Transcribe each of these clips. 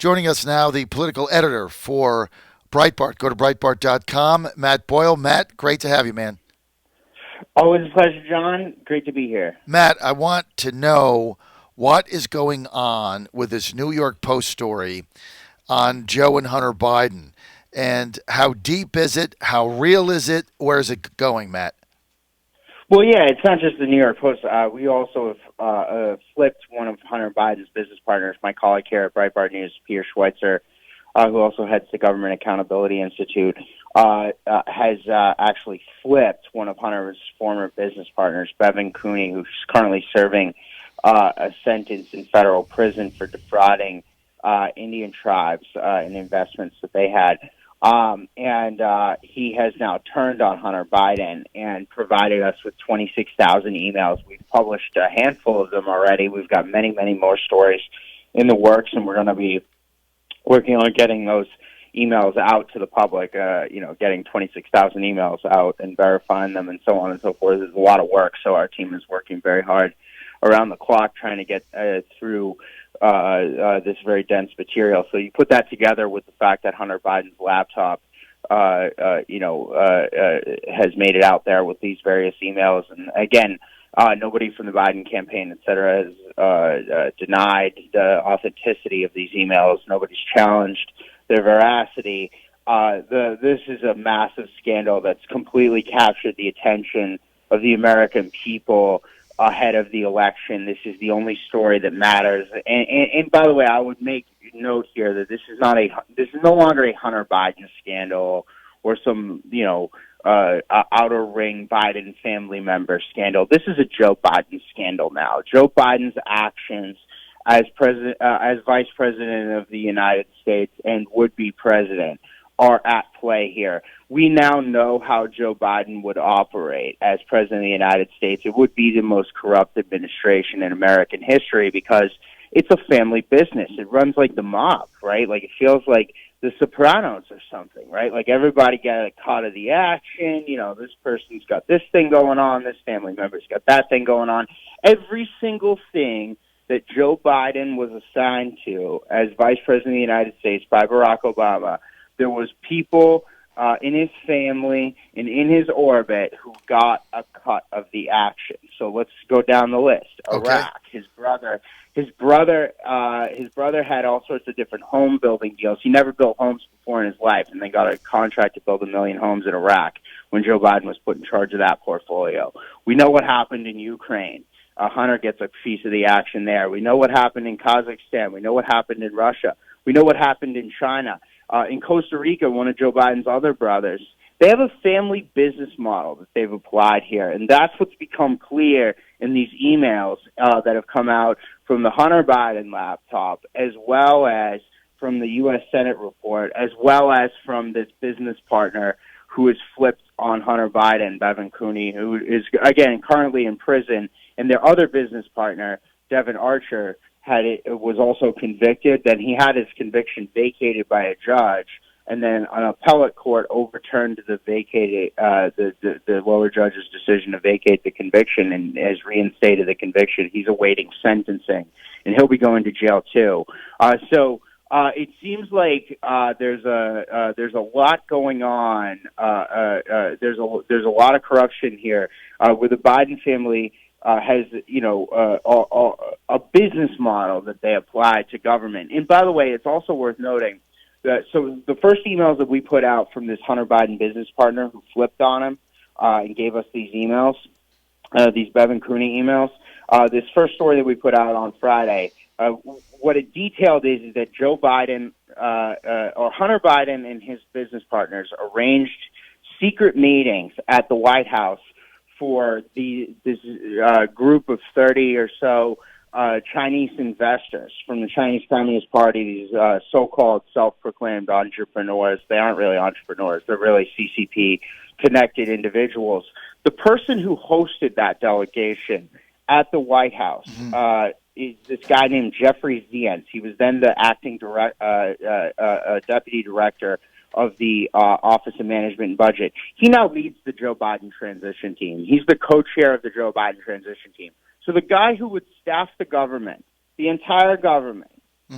Joining us now, the political editor for Breitbart. Go to Breitbart.com. Matt Boyle. Matt, great to have you, man. Always a pleasure, John. Great to be here. Matt, I want to know what is going on with this New York Post story on Joe and Hunter Biden. And how deep is it? How real is it? Where is it going, Matt? Well, yeah, it's not just the New York Post. We also have flipped one of Hunter Biden's business partners, my colleague here at Breitbart News, Peter Schweitzer, who also heads the Government Accountability Institute, has actually flipped one of Hunter's former business partners, Bevan Cooney, who's currently serving a sentence in federal prison for defrauding Indian tribes in investments that they had. He has now turned on Hunter Biden and provided us with 26,000 emails. We've published a handful of them already. We've got many, many more stories in the works, and we're going to be working on getting those emails out to the public, getting 26,000 emails out and verifying them and so on and so forth. There's a lot of work, so our team is working very hard around the clock trying to get through this very dense material. So you put that together with the fact that Hunter Biden's laptop, has made it out there with these various emails. And again, nobody from the Biden campaign, et cetera, has denied the authenticity of these emails. Nobody's challenged their veracity. This is a massive scandal that's completely captured the attention of the American people ahead of the election. This is the only story that matters. And by the way, I would make note here that this is no longer a Hunter Biden scandal or some, outer ring Biden family member scandal. This is a Joe Biden scandal now. Joe Biden's actions as vice president of the United States and would-be president are at play here. We now know how Joe Biden would operate as president of the United States. It would be the most corrupt administration in American history because it's a family business. It runs like the mob, right? Like it feels like The Sopranos or something, right? Like everybody got a cut of the action. This person's got this thing going on. This family member's got that thing going on. Every single thing that Joe Biden was assigned to as vice president of the United States by Barack Obama, there was people in his family and in his orbit who got a cut of the action. So let's go down the list. Okay. Iraq, his brother had all sorts of different home building deals. He never built homes before in his life, and they got a contract to build 1 million homes in Iraq when Joe Biden was put in charge of that portfolio. We know what happened in Ukraine. Hunter gets a piece of the action there. We know what happened in Kazakhstan. We know what happened in Russia. We know what happened in China. In Costa Rica, one of Joe Biden's other brothers, they have a family business model that they've applied here, and that's what's become clear in these emails that have come out from the Hunter Biden laptop, as well as from the U.S. Senate report, as well as from this business partner who is flipped on Hunter Biden, Bevan Cooney, who is, again, currently in prison, and their other business partner, Devin Archer, was also convicted. Then he had his conviction vacated by a judge, and then an appellate court overturned the lower judge's decision to vacate the conviction and has reinstated the conviction. He's awaiting sentencing, and he'll be going to jail too. So it seems like there's a lot going on. There's a lot of corruption here where the Biden family has, a business model that they apply to government. And by the way, it's also worth noting that, so the first emails that we put out from this Hunter Biden business partner who flipped on him and gave us these emails, these Bevan Cooney emails, this first story that we put out on Friday, what it detailed is that Joe Biden, or Hunter Biden and his business partners arranged secret meetings at the White House for this group of 30 or so Chinese investors from the Chinese Communist Party, these so-called self-proclaimed entrepreneurs. They aren't really entrepreneurs. They're really CCP-connected individuals. The person who hosted that delegation at the White House is this guy named Jeffrey Zients. He was then the acting deputy director of the Office of Management and Budget. He now leads the Joe Biden transition team. He's the co-chair of the Joe Biden transition team. So the guy who would staff the government, the entire government,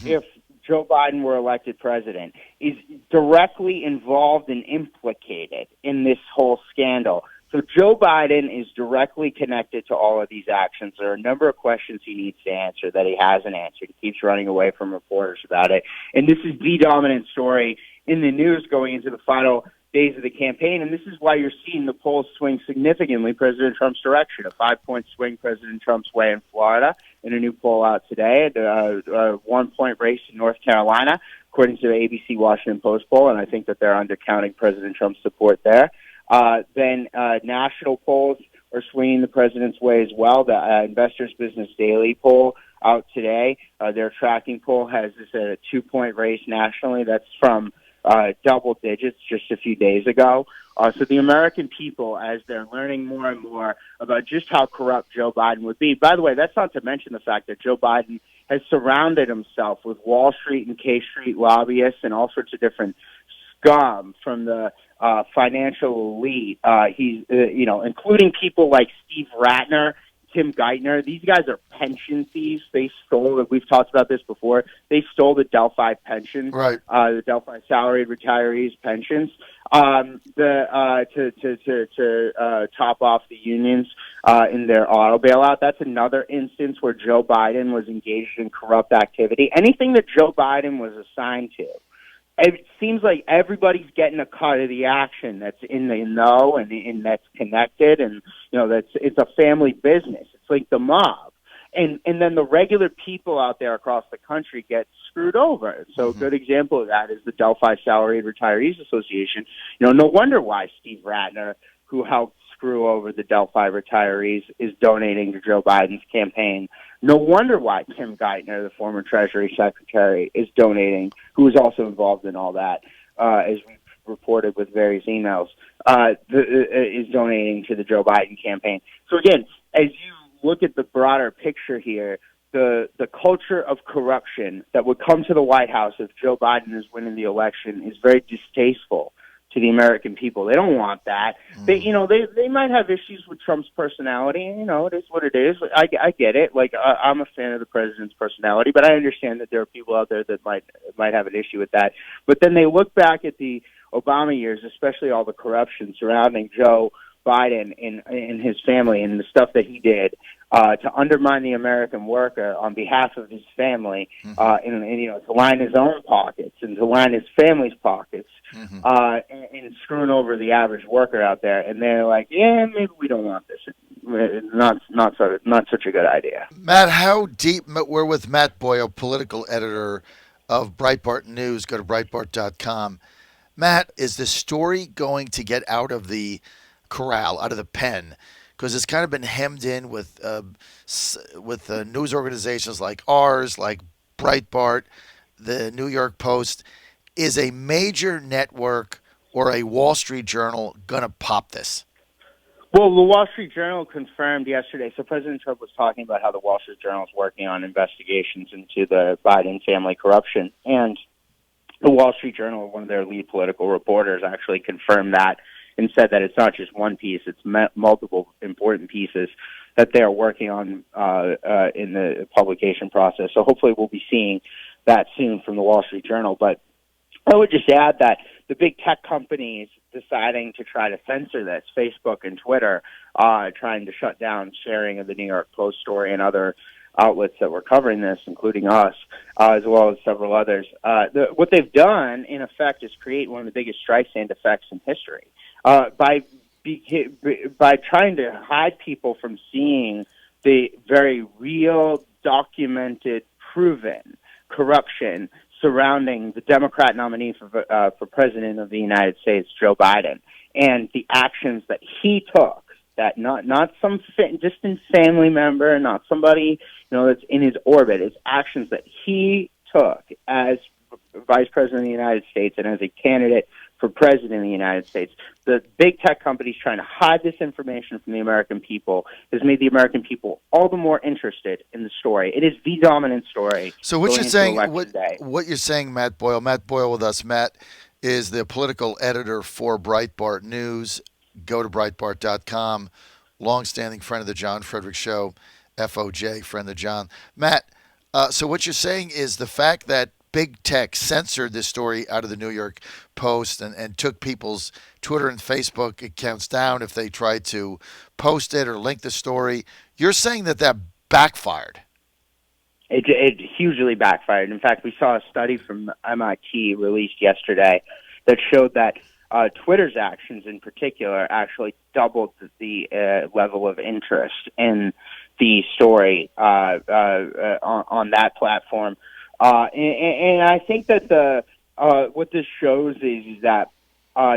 if Joe Biden were elected president, is directly involved and implicated in this whole scandal. So Joe Biden is directly connected to all of these actions. There are a number of questions he needs to answer that he hasn't answered. He keeps running away from reporters about it. And this is the dominant story in the news going into the final days of the campaign. And this is why you're seeing the polls swing significantly President Trump's direction. A 5-point swing President Trump's way in Florida in a new poll out today. A 1-point race in North Carolina, according to the ABC Washington Post poll. And I think that they're undercounting President Trump's support there. Then national polls are swinging the president's way as well. The Investors Business Daily poll out today, their tracking poll has this a 2-point race nationally. That's from double digits just a few days ago. So the American people, as they're learning more and more about just how corrupt Joe Biden would be. By the way, that's not to mention the fact that Joe Biden has surrounded himself with Wall Street and K Street lobbyists and all sorts of different scum from the financial elite. He's, including people like Steve Ratner, Tim Geithner. These guys are pension thieves. They stole, we've talked about this before, they stole the Delphi pensions, Right. The Delphi salaried retirees pensions, to top off the unions in their auto bailout. That's another instance where Joe Biden was engaged in corrupt activity. Anything that Joe Biden was assigned to, it seems like everybody's getting a cut of the action that's in the know and that's connected, and it's a family business. It's like the mob, and then the regular people out there across the country get screwed over. So a good example of that is the Delphi Salaried Retirees Association. No wonder why Steve Ratner, who helped screw over the Delphi retirees, is donating to Joe Biden's campaign. No wonder why Tim Geithner, the former Treasury Secretary, is donating, who is also involved in all that, as we reported with various emails, is donating to the Joe Biden campaign. So again, as you look at the broader picture here, the culture of corruption that would come to the White House if Joe Biden is winning the election is very distasteful to the American people. They don't want that. They might have issues with Trump's personality. It is what it is. I get it. Like, I'm a fan of the president's personality, but I understand that there are people out there that might have an issue with that. But then they look back at the Obama years, especially all the corruption surrounding Joe Biden and his family and the stuff that he did to undermine the American worker on behalf of his family, and to line his own pockets and to line his family's pockets, and screwing over the average worker out there. And they're like, yeah, maybe we don't want this. Not such a good idea. Matt, how deep? We're with Matt Boyle, political editor of Breitbart News. Go to Breitbart.com. Matt, is the story going to get out of the corral, out of the pen? Because it's kind of been hemmed in with news organizations like ours, like Breitbart, the New York Post. Is a major network or a Wall Street Journal going to pop this? Well, the Wall Street Journal confirmed yesterday. So President Trump was talking about how the Wall Street Journal is working on investigations into the Biden family corruption. And the Wall Street Journal, one of their lead political reporters, actually confirmed that and said that it's not just one piece, it's multiple important pieces that they are working on in the publication process. So hopefully we'll be seeing that soon from the Wall Street Journal. But I would just add that the big tech companies deciding to try to censor this, Facebook and Twitter, trying to shut down sharing of the New York Post story and other outlets that were covering this, including us, as well as several others. What they've done, in effect, is create one of the biggest Streisand effects in history. By trying to hide people from seeing the very real, documented, proven corruption surrounding the Democrat nominee for president of the United States, Joe Biden, and the actions that he took, that not some distant family member, not somebody that's in his orbit, it's actions that he took as vice president of the United States and as a candidate for president of the United States. The big tech companies trying to hide this information from the American people has made the American people all the more interested in the story. It is the dominant story. So what you're saying, what you're saying, Matt Boyle with us. Matt is the political editor for Breitbart News. Go to Breitbart.com. Longstanding friend of the John Fredericks Show, FOJ, friend of John. Matt, so what you're saying is the fact that big tech censored this story out of the New York Post and took people's Twitter and Facebook accounts down if they tried to post it or link the story. You're saying that backfired. It hugely backfired. In fact, we saw a study from MIT released yesterday that showed that Twitter's actions in particular actually doubled the level of interest in the story on that platform. And I think that what this shows is that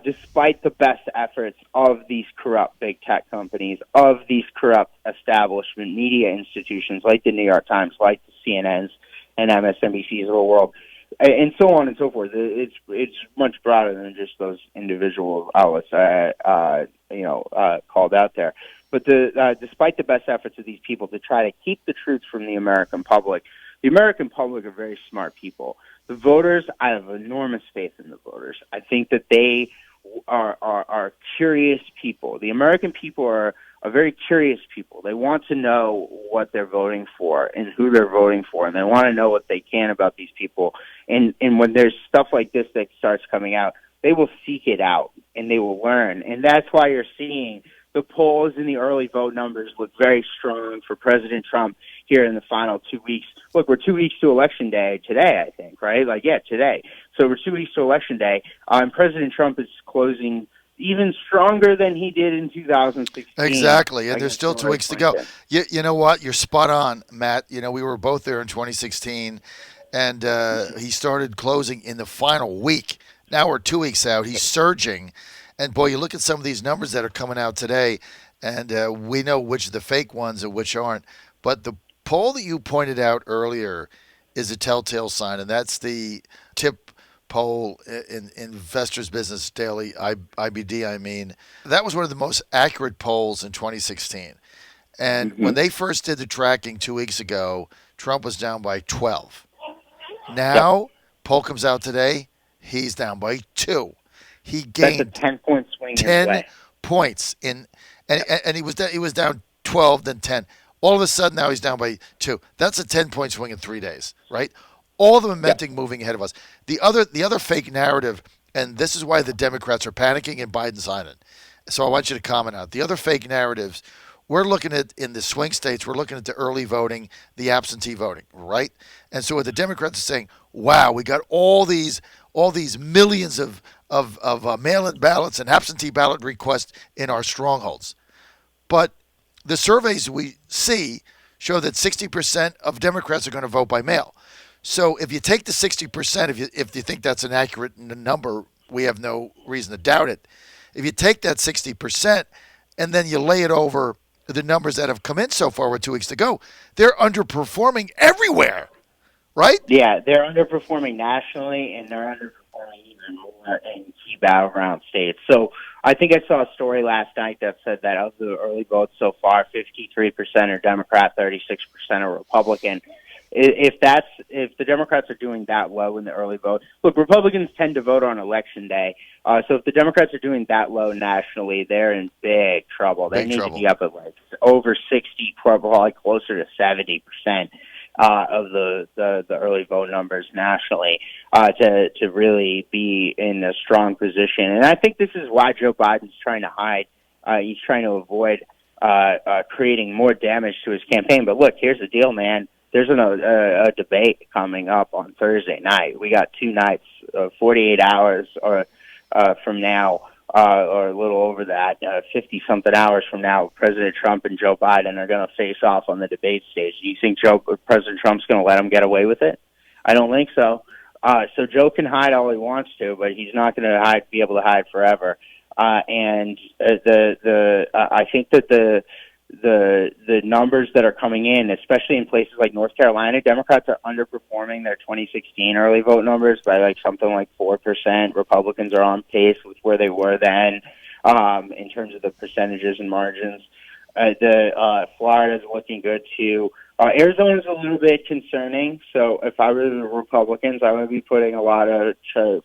despite the best efforts of these corrupt big tech companies, of these corrupt establishment media institutions like the New York Times, like the CNNs and MSNBCs of the world, and so on and so forth, it's much broader than just those individual outlets called out there. But despite the best efforts of these people to try to keep the truth from the American public are very smart people. The voters, I have enormous faith in the voters. I think that they are curious people. The American people are very curious people. They want to know what they're voting for and who they're voting for, and they want to know what they can about these people. And when there's stuff like this that starts coming out, they will seek it out and they will learn. And that's why you're seeing the polls and the early vote numbers look very strong for President Trump here in the final 2 weeks. Look, we're 2 weeks to Election Day today, I think, right? Today. So we're 2 weeks to Election Day, and President Trump is closing even stronger than he did in 2016. Exactly, and there's still 2 weeks to go. You know what? You're spot on, Matt. You know, we were both there in 2016, and he started closing in the final week. Now we're 2 weeks out. He's surging. And, boy, you look at some of these numbers that are coming out today, and we know which are the fake ones and which aren't. But the poll that you pointed out earlier is a telltale sign, and that's the TIP poll in Investors Business Daily, IBD, I mean. That was one of the most accurate polls in 2016. And when they first did the tracking 2 weeks ago, Trump was down by 12. Now, poll comes out today, he's down by 2. He gained That's a 10-point swing. 10 points and he was down 12, then 10. All of a sudden now he's down by 2. That's a 10-point swing in 3 days, right? All the momentum moving ahead of us. The other fake narrative, and this is why the Democrats are panicking and Biden's silent. So I want you to comment on it. The other fake narratives, we're looking at in the swing states, we're looking at the early voting, the absentee voting, right? And so what the Democrats are saying, wow, we got all these millions of mail-in ballots and absentee ballot requests in our strongholds. But the surveys we see show that 60% of Democrats are going to vote by mail. So if you take the 60%, if you think that's an accurate number, we have no reason to doubt it. If you take that 60% and then you lay it over the numbers that have come in so far with 2 weeks to go, they're underperforming everywhere, right? Yeah, they're underperforming nationally, and they're underperforming even more in key battleground states. So I think I saw a story last night that said that of the early votes so far, 53% are Democrat, 36% are Republican. If the Democrats are doing that low in the early vote, look, Republicans tend to vote on Election Day. So if the Democrats are doing that low nationally, they're in big trouble. They need to be up at over 60, probably closer to 70% of the early vote numbers nationally to really be in a strong position. And I think this is why Joe Biden's trying to hide. He's trying to avoid creating more damage to his campaign. But look, here's the deal, man. There's a debate coming up on Thursday night. We got 2 nights, 48 hours from now, or a little over that, 50-something hours from now. President Trump and Joe Biden are going to face off on the debate stage. Do you think President Trump's going to let him get away with it? I don't think so. So Joe can hide all he wants to, but he's not going to be able to hide forever. And I think that the numbers that are coming in, especially in places like North Carolina, Democrats are underperforming their 2016 early vote numbers by something like 4%. Republicans are on pace with where they were then in terms of the percentages and margins. Florida's looking good too. Arizona's a little bit concerning. So if I were the Republicans, I would be putting a lot of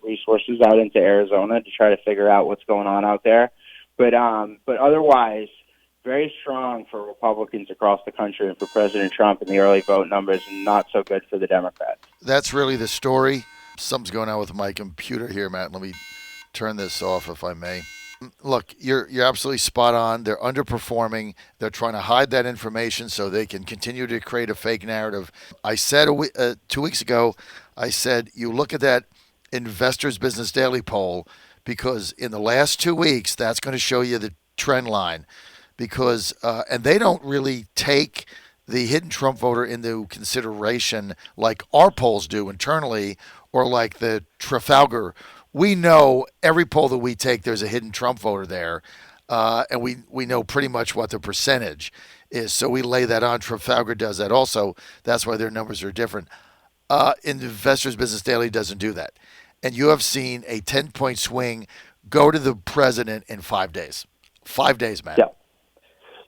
resources out into Arizona to try to figure out what's going on out there. But otherwise, very strong for Republicans across the country and for President Trump in the early vote numbers, and not so good for the Democrats. That's really the story. Something's going on with my computer here, Matt. Let me turn this off if I may. Look, you're absolutely spot on. They're underperforming. They're trying to hide that information so they can continue to create a fake narrative. I said 2 weeks ago, I said, you look at that Investors Business Daily poll, because in the last 2 weeks, that's going to show you the trend line. Because and they don't really take the hidden Trump voter into consideration like our polls do internally, or like the Trafalgar. We know every poll that we take, there's a hidden Trump voter there, and we know pretty much what the percentage is. So we lay that on. Trafalgar does that also. That's why their numbers are different. Investors Business Daily doesn't do that. And you have seen a 10-point swing go to the president in 5 days. 5 days, Matt. Yeah.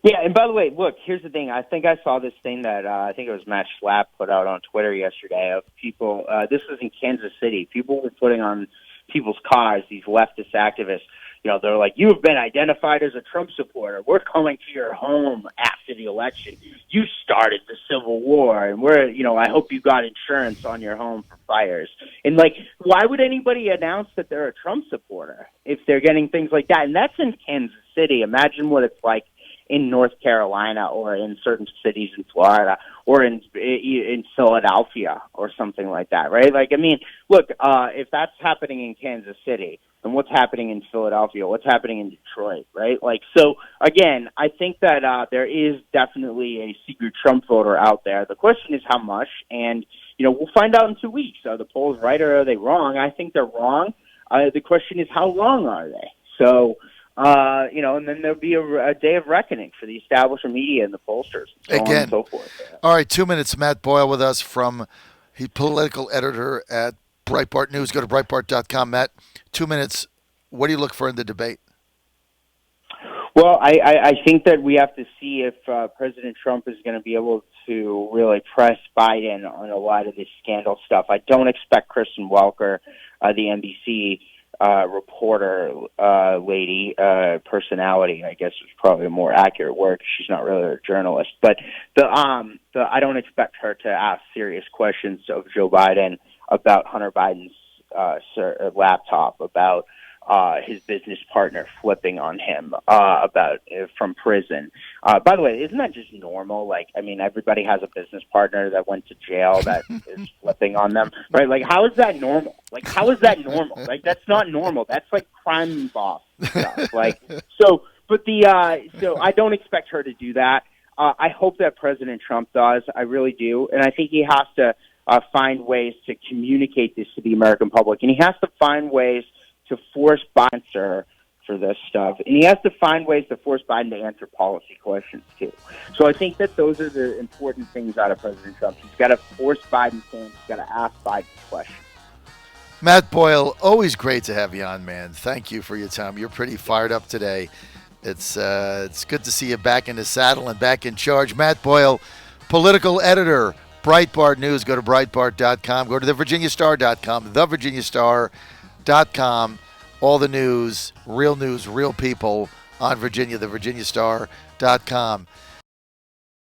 Yeah, and by the way, look, here's the thing. I think I saw this thing that I think it was Matt Schlapp put out on Twitter yesterday of people. This was in Kansas City. People were putting on people's cars, these leftist activists. You know, they're like, you have been identified as a Trump supporter. We're coming to your home after the election. You started the Civil War, and I hope you got insurance on your home for fires. And, like, why would anybody announce that they're a Trump supporter if they're getting things like that? And that's in Kansas City. Imagine what it's like in North Carolina or in certain cities in Florida or in Philadelphia or something like that, right? Like, I mean, look, if that's happening in Kansas City, then what's happening in Philadelphia? What's happening in Detroit, right? Like, so, again, I think that there is definitely a secret Trump voter out there. The question is how much, and, we'll find out in 2 weeks. Are the polls right or are they wrong? I think they're wrong. The question is how wrong are they? So, and then there'll be a day of reckoning for the establishment media and the pollsters, and so on and so forth. All right, 2 minutes. Matt Boyle with us he's political editor at Breitbart News. Go to Breitbart.com. Matt, 2 minutes. What do you look for in the debate? Well, I think that we have to see if President Trump is going to be able to really press Biden on a lot of this scandal stuff. I don't expect Kristen Welker, the NBC reporter lady, personality, I guess is probably a more accurate word. She's not really a journalist, but I don't expect her to ask serious questions of Joe Biden about Hunter Biden's laptop, about his business partner flipping on him from prison. By the way, isn't that just normal? Like, I mean, everybody has a business partner that went to jail that is flipping on them, right? Like, how is that normal? Like, how is that normal? Like, that's not normal. That's like crime boss stuff. Like, so I don't expect her to do that. I hope that President Trump does. I really do. And I think he has to find ways to communicate this to the American public. And he has to find ways to force Biden to answer for this stuff. And he has to find ways to force Biden to answer policy questions, too. So I think that those are the important things out of President Trump. He's got to force Biden to answer. He's got to ask Biden questions. Matt Boyle, always great to have you on, man. Thank you for your time. You're pretty fired up today. It's good to see you back in the saddle and back in charge. Matt Boyle, political editor, Breitbart News. Go to Breitbart.com. Go to TheVirginiaStar.com. TheVirginiaStar.com. All the news, real people on Virginia, TheVirginiaStar.com.